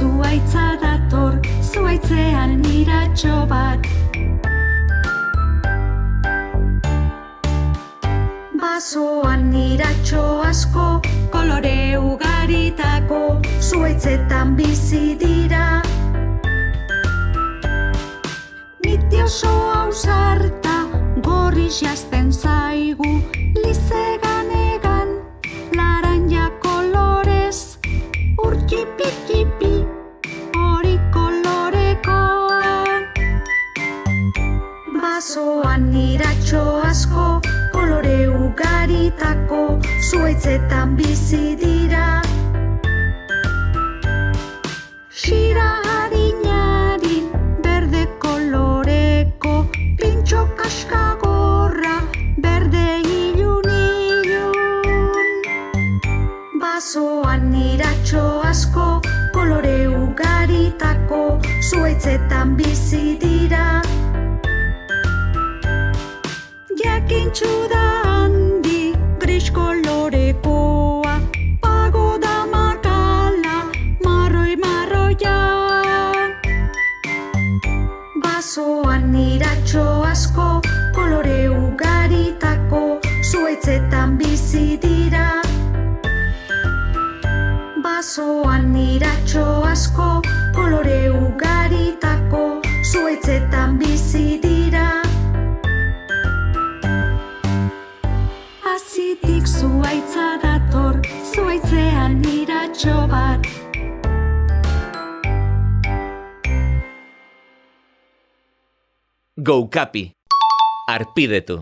zuhaitza dator, zuhaitzean iratxo bat. Basoan iratxo asko, kolore ugaritako, zuhaitzetan bizi dira. Niti oso ausarta, gorriz jazten zaigu, lizegan-egan, laranja kolorez, urkipi-kipi, hori kolorekoa. Basoan iratxo asko, kolore ugaritako, zuhaitzetan bizi dira. Xira harin-harin, berde koloreko, pintxo kaskagorra, berde ilun-ilun. Basoan iratxo asko, kolore ugaritako, zuhaitzetan bizi dira. Jakintxu da handi, gris kolorekoa, pagoda makala, marroi-marroia. Basoan iratxo asko, kolore ugaritako, zuhaitzetan bizi dira. Basoan iratxo asko, kolore ugaritako, zuhaitzetan bizi dira. Azitik zuhaitza dator, zuhaitzean iratxo bat. Go Kapi, arpidetu.